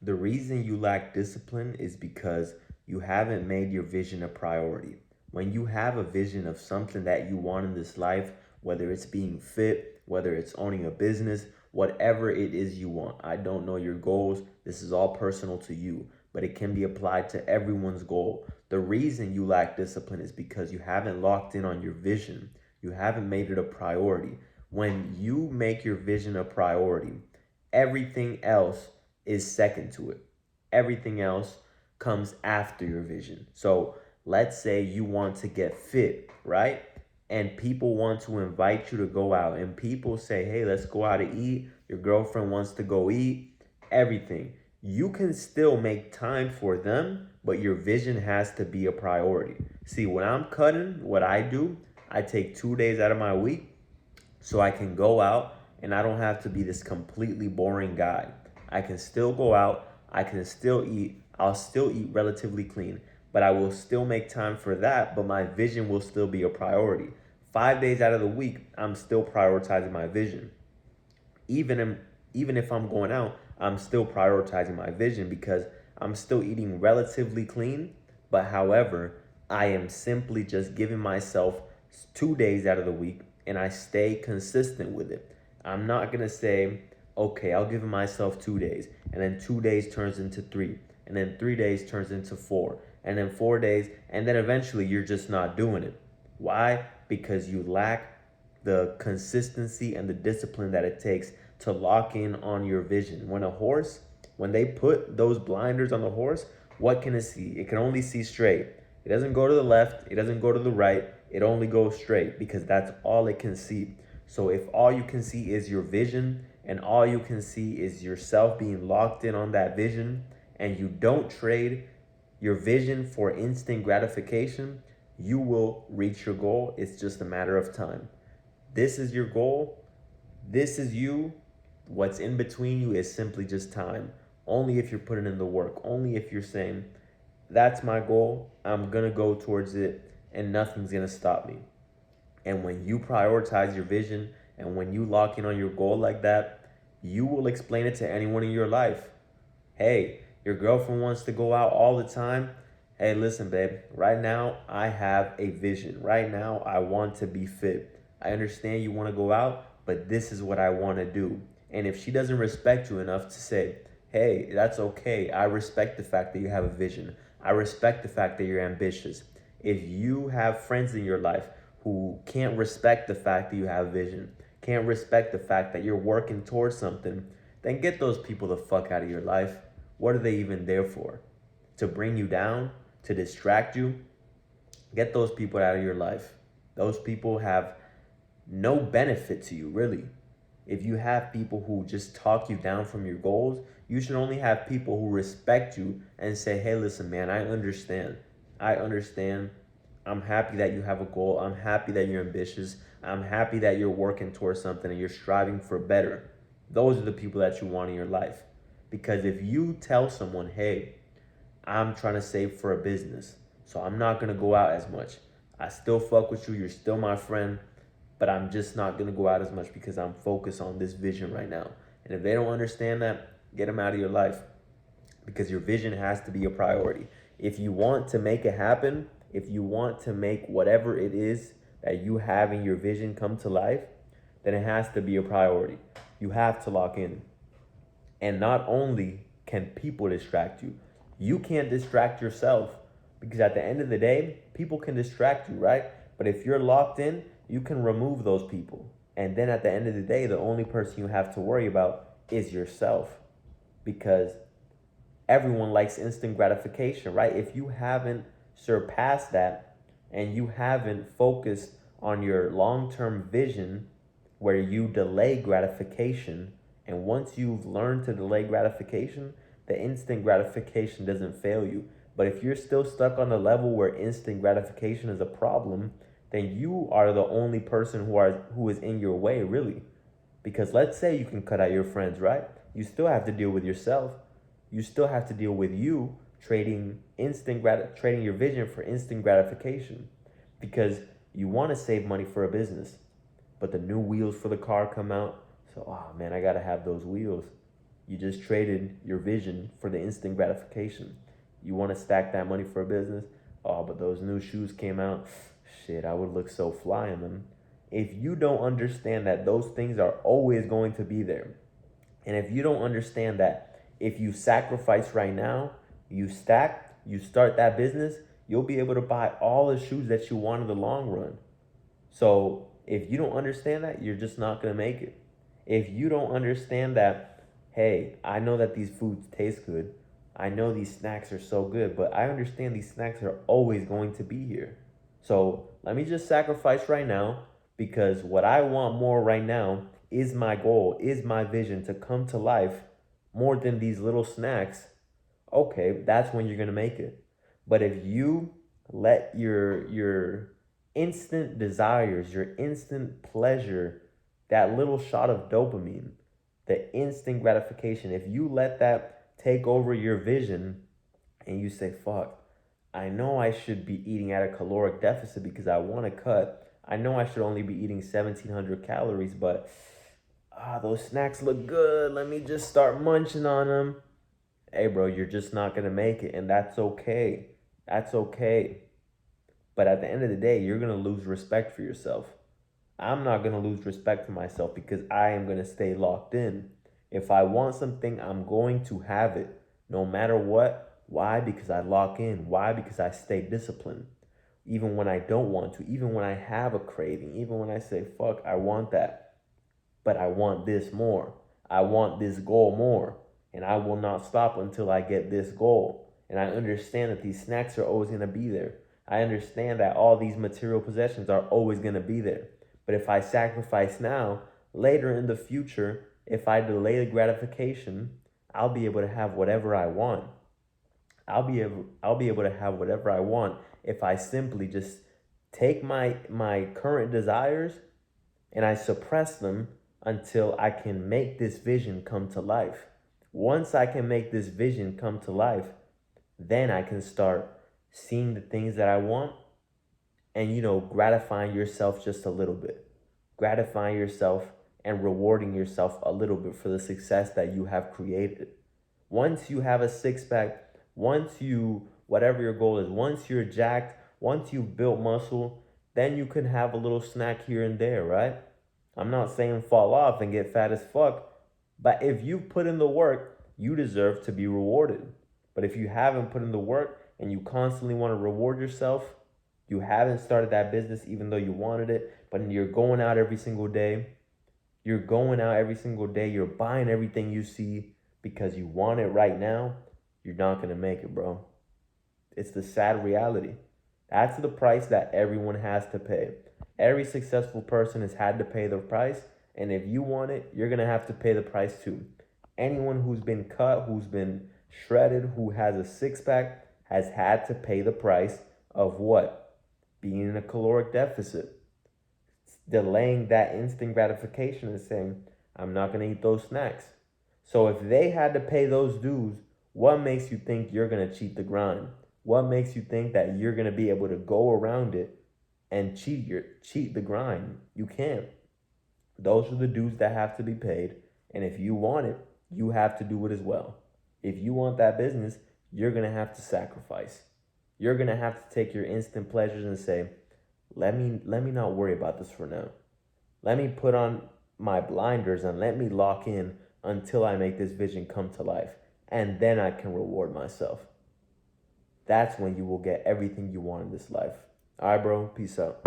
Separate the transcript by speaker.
Speaker 1: The reason you lack discipline is because you haven't made your vision a priority. When you have a vision of something that you want in this life, whether it's being fit, whether it's owning a business, whatever it is you want, I don't know your goals. This is all personal to you, but it can be applied to everyone's goal. The reason you lack discipline is because you haven't locked in on your vision. You haven't made it a priority. When you make your vision a priority, everything else is second to it. Everything else comes after your vision. So let's say you want to get fit, right? And people want to invite you to go out, and people say, hey, let's go out to eat. Your girlfriend wants to go eat, everything. You can still make time for them, but your vision has to be a priority. See, when I'm cutting, what I do, I take 2 days out of my week so I can go out and I don't have to be this completely boring guy. I can still go out, I can still eat, I'll still eat relatively clean, but I will still make time for that, but my vision will still be a priority. 5 days out of the week, I'm still prioritizing my vision. Even if, even if I'm going out, I'm still prioritizing my vision because I'm still eating relatively clean, but however, I am simply just giving myself 2 days out of the week and I stay consistent with it. I'm not gonna say, okay, I'll give myself 2 days, and then 2 days turns into three, and then 3 days turns into four, and then 4 days, and then eventually you're just not doing it. Why? Because you lack the consistency and the discipline that it takes to lock in on your vision. When they put those blinders on the horse, what can it see? It can only see straight. It doesn't go to the left, it doesn't go to the right, it only goes straight because that's all it can see. So if all you can see is your vision and all you can see is yourself being locked in on that vision, and you don't trade your vision for instant gratification, you will reach your goal. It's just a matter of time. This is your goal. This is you. What's in between you is simply just time. Only if you're putting in the work. Only if you're saying, that's my goal. I'm going to go towards it and nothing's going to stop me. And when you prioritize your vision and when you lock in on your goal like that, you will explain it to anyone in your life. Hey, your girlfriend wants to go out all the time. Hey, listen, babe, right now I have a vision. Right now I want to be fit. I understand you want to go out, but this is what I want to do. And if she doesn't respect you enough to say, hey, that's okay. I respect the fact that you have a vision. I respect the fact that you're ambitious. If you have friends in your life who can't respect the fact that you have vision, can't respect the fact that you're working towards something, then get those people the fuck out of your life. What are they even there for? To bring you down? To distract you? Get those people out of your life. Those people have no benefit to you, really. If you have people who just talk you down from your goals, you should only have people who respect you and say, hey, listen, man, I understand. I understand. I'm happy that you have a goal. I'm happy that you're ambitious. I'm happy that you're working towards something and you're striving for better. Those are the people that you want in your life. Because if you tell someone, hey, I'm trying to save for a business, so I'm not going to go out as much. I still fuck with you. You're still my friend, but I'm just not going to go out as much because I'm focused on this vision right now. And if they don't understand that, get them out of your life because your vision has to be a priority. If you want to make it happen, if you want to make whatever it is that you have in your vision come to life, then it has to be a priority. You have to lock in. And not only can people distract you, you can't distract yourself because at the end of the day, people can distract you, right? But if you're locked in, you can remove those people. And then at the end of the day, the only person you have to worry about is yourself because everyone likes instant gratification, right? If you haven't surpassed that and you haven't focused on your long term vision where you delay gratification, and once you've learned to delay gratification, the instant gratification doesn't fail you. But if you're still stuck on the level where instant gratification is a problem, then you are the only person who is in your way, really. Because let's say you can cut out your friends, right? You still have to deal with yourself. You still have to deal with you trading your vision for instant gratification because you want to save money for a business, but the new wheels for the car come out. So, oh man, I gotta have those wheels. You just traded your vision for the instant gratification. You want to stack that money for a business? Oh, but those new shoes came out. Shit, I would look so fly in them. If you don't understand that those things are always going to be there, and if you don't understand that if you sacrifice right now, you stack, you start that business, you'll be able to buy all the shoes that you want in the long run. So if you don't understand that, you're just not going to make it. If you don't understand that, hey, I know that these foods taste good. I know these snacks are so good, but I understand these snacks are always going to be here. So let me just sacrifice right now because what I want more right now is my goal, is my vision to come to life more than these little snacks. Okay, that's when you're going to make it. But if you let your instant desires, your instant pleasure, that little shot of dopamine, the instant gratification, if you let that take over your vision and you say, fuck, I know I should be eating at a caloric deficit because I want to cut. I know I should only be eating 1,700 calories, but those snacks look good. Let me just start munching on them. Hey, bro, you're just not going to make it, and that's okay. That's okay. But at the end of the day, you're going to lose respect for yourself. I'm not going to lose respect for myself because I am going to stay locked in. If I want something, I'm going to have it no matter what. Why? Because I lock in. Why? Because I stay disciplined. Even when I don't want to, even when I have a craving, even when I say, fuck, I want that, but I want this more. I want this goal more. And I will not stop until I get this goal. And I understand that these snacks are always going to be there. I understand that all these material possessions are always going to be there. But if I sacrifice now, later in the future, if I delay the gratification, I'll be able to have whatever I want. I'll be able to have whatever I want if I simply just take my current desires and I suppress them until I can make this vision come to life. Once I can make this vision come to life, then I can start seeing the things that I want and, gratifying yourself just a little bit. Gratifying yourself and rewarding yourself a little bit for the success that you have created. Once you have a six pack, whatever your goal is, once you're jacked, once you've built muscle, then you can have a little snack here and there, right? I'm not saying fall off and get fat as fuck, but if you've put in the work, you deserve to be rewarded. But if you haven't put in the work and you constantly want to reward yourself, you haven't started that business even though you wanted it, but you're going out every single day. You're buying everything you see because you want it right now. You're not going to make it, bro. It's the sad reality. That's the price that everyone has to pay. Every successful person has had to pay the price. And if you want it, you're going to have to pay the price too. Anyone who's been cut, who's been shredded, who has a six pack, has had to pay the price of what? Being in a caloric deficit. Delaying that instant gratification and saying, I'm not going to eat those snacks. So if they had to pay those dues, what makes you think you're going to cheat the grind? What makes you think that you're going to be able to go around it and cheat the grind? You can't. Those are the dues that have to be paid. And if you want it, you have to do it as well. If you want that business, you're going to have to sacrifice. You're going to have to take your instant pleasures and say, let me not worry about this for now. Let me put on my blinders and let me lock in until I make this vision come to life. And then I can reward myself. That's when you will get everything you want in this life. All right, bro. Peace out.